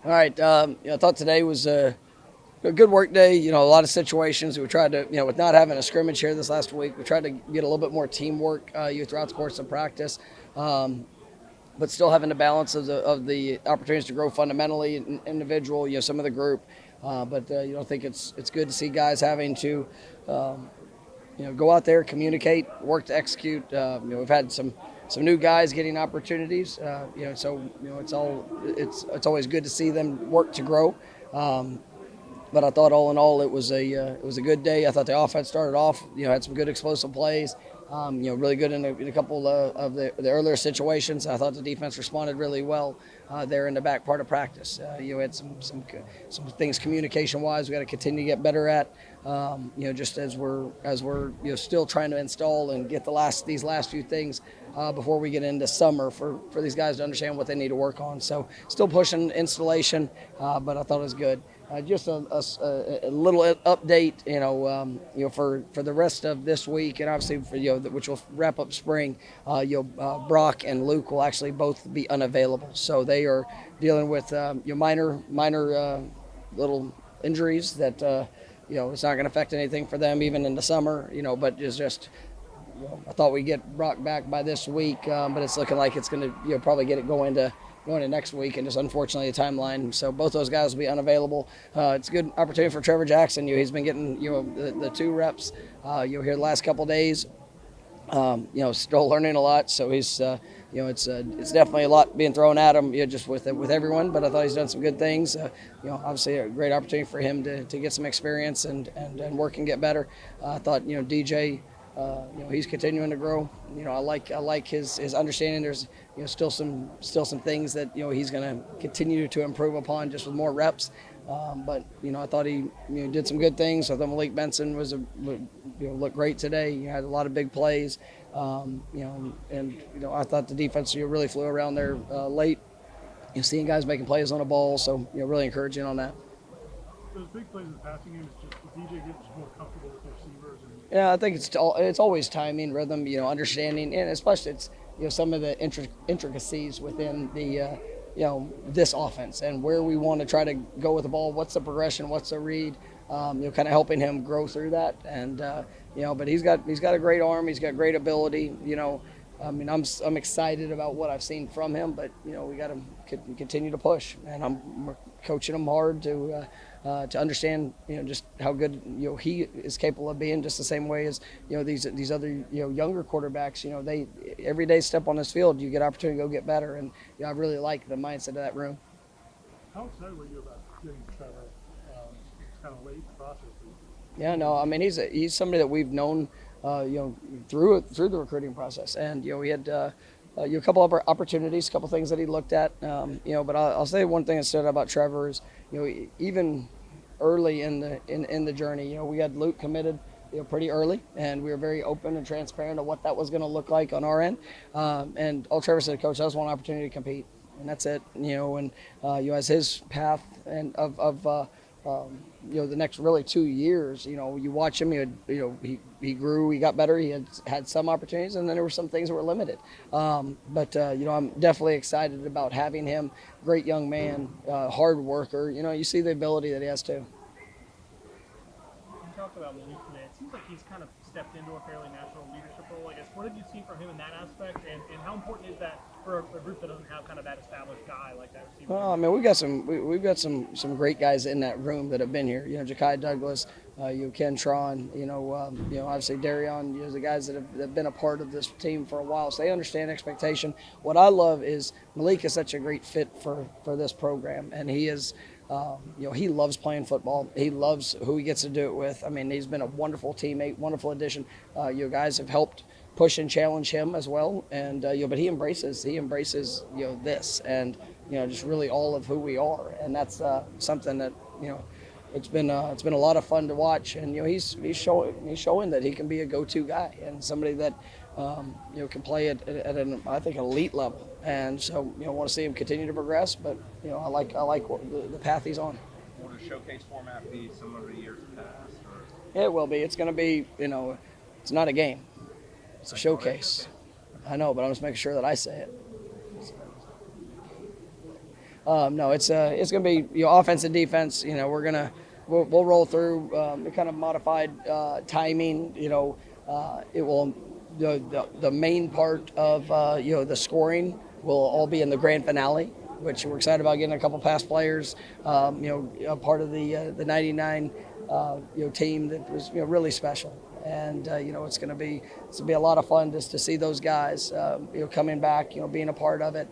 All right. I thought today was a good work day. A lot of situations we tried to, with not having a scrimmage here this last week, we tried to get a little bit more teamwork throughout the course of practice. But still having the balance of the opportunities to grow fundamentally and individual, some of the group. But I think it's good to see guys having to, go out there, communicate, work to execute. We've had some new guys getting opportunities. So it's always good to see them work to grow. But I thought all in all it was a good day. I thought the offense started off, had some good explosive plays. Really good in a couple of the earlier situations. I thought the defense responded really well there in the back part of practice. Had some things communication wise we got to continue to get better at. Just as we're still trying to install and get these last few things before we get into summer for these guys to understand what they need to work on. So still pushing installation, but I thought it was good. Just a little update, for the rest of this week, and obviously for which will wrap up spring. Brock and Luke will actually both be unavailable, so they are dealing with minor little injuries that it's not going to affect anything for them even in the summer. But it's just. I thought we'd get Brock back by this week, but it's looking like it's going to probably get it going to next week, and just unfortunately the timeline. So both those guys will be unavailable. It's a good opportunity for Trevor Jackson. He's been getting the 2 reps here the last couple of days. Still learning a lot. So he's it's definitely a lot being thrown at him just with everyone. But I thought he's done some good things. Obviously a great opportunity for him to get some experience and work and get better. I thought DJ. He's continuing to grow. I like his understanding. There's still some things that he's going to continue to improve upon just with more reps. But I thought he did some good things. I thought Malik Benson looked great today. He had a lot of big plays. And I thought the defense really flew around there late. Seeing guys making plays on the ball, so really encouraging on that. Those big plays in the passing game, it's just the DJ gets more comfortable with the receivers. Yeah, I think it's always timing, rhythm, understanding, and especially it's some of the intricacies within the this offense and where we want to try to go with the ball. What's the progression? What's the read? Kind of helping him grow through that, and but he's got a great arm. He's got great ability. I'm excited about what I've seen from him, but we got to continue to push, and I'm coaching him hard to understand just how good he is capable of being, just the same way as these other younger quarterbacks. They every day step on this field, you get opportunity to go get better, and I really like the mindset of that room. How excited were you about getting Trevor? It's kind of late in the process. Yeah, no, I mean he's somebody that we've known through the recruiting process, and we had a couple of opportunities, a couple things that he looked at, but I'll say one thing that stood out about Trevor is even early in the journey, we had Luke committed pretty early, and we were very open and transparent of what that was going to look like on our end, and all Trevor said, Coach, I just want an opportunity to compete, and that's it. And as his path and of the next really 2 years, you watch him, he grew, he got better, he had some opportunities, and then there were some things that were limited. But I'm definitely excited about having him. Great young man, hard worker. You see the ability that he has too. You talked about Malik today. It seems like he's kind of stepped into a fairly natural leadership role. I guess, what have you seen from him in that aspect, and how important is that for a group that doesn't have kind of that established guy like that receiver? Well, I mean, we've got some great guys in that room that have been here. Ja'Kai Douglas, Ken Tron, obviously Darion, the guys that have been a part of this team for a while, so they understand expectation. What I love is Malik is such a great fit for this program, and he is. He loves playing football. He loves who he gets to do it with. I mean, he's been a wonderful teammate, wonderful addition. Guys have helped push and challenge him as well, and but he embraces this, and just really all of who we are, and that's something that it's been a lot of fun to watch, and he's showing that he can be a go-to guy and somebody that can play at an, I think, elite level, and so want to see him continue to progress. But I like the path he's on. Will the showcase format be similar to years past? It will be. It's going to be it's not a game. It's a showcase. I know, but I'm just making sure that I say it. No, it's going to be offense and defense. We'll roll through the kind of modified timing. It will the main part of the scoring will all be in the grand finale, which we're excited about getting a couple past players. A part of the '99 team that was really special. And it's going to be a lot of fun just to see those guys coming back, being a part of it.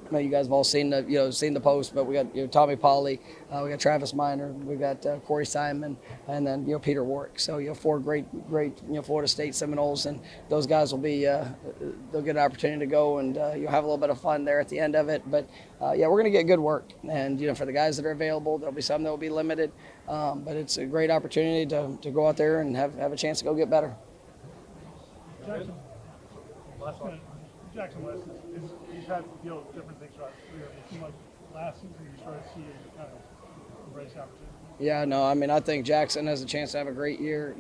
I know you guys have all seen the post, but we got Tommy Polly, we got Travis Miner, we got Corey Simon, and then Peter Warwick. So four great Florida State Seminoles, and those guys will be they'll get an opportunity to go and you'll have a little bit of fun there at the end of it. But we're going to get good work, and for the guys that are available, there'll be some that will be limited, but it's a great opportunity to go out there and have a chance to go get better. Jackson, Jackson West he's had to deal with different things throughout his career. It seemed like last season you started to see him kind of embrace the opportunity. Yeah, no, I mean, I think Jackson has a chance to have a great year.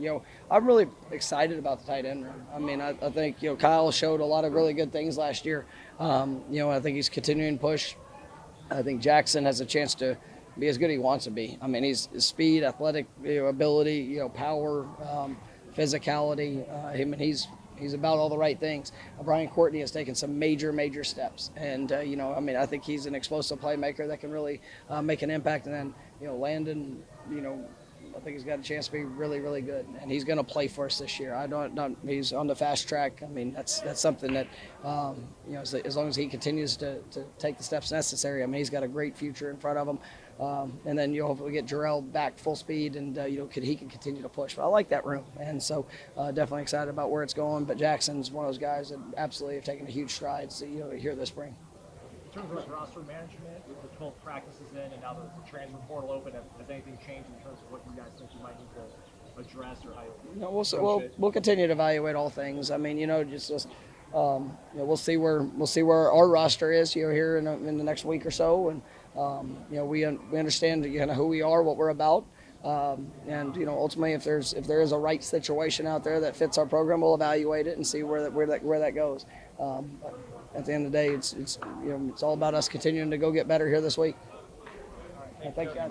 I'm really excited about the tight end room. I mean, I think, Kyle showed a lot of really good things last year. I think he's continuing to push. I think Jackson has a chance to be as good as he wants to be. I mean, his speed, athletic ability, power, physicality. He's about all the right things. Brian Courtney has taken some major steps. And, I think he's an explosive playmaker that can really make an impact. And then, Landon, I think he's got a chance to be really good. And he's going to play for us this year. He's on the fast track. I mean, that's something that, as long as he continues to take the steps necessary, I mean, he's got a great future in front of him. And then you'll hopefully get Jarrell back full speed, and he can continue to push. But I like that room, and so definitely excited about where it's going. But Jackson's one of those guys that absolutely have taken a huge stride here this spring. In terms of roster management, with the 12 practices in, and now the transfer portal open, has anything changed in terms of what you guys think you might need to address or how you? We'll continue to evaluate all things. I mean, we'll see where our roster is here in the next week or so, and we understand who we are, what we're about, and ultimately if there is a right situation out there that fits our program, we'll evaluate it and see where that goes. But at the end of the day, it's all about us continuing to go get better here this week. All right, Thank you, guys.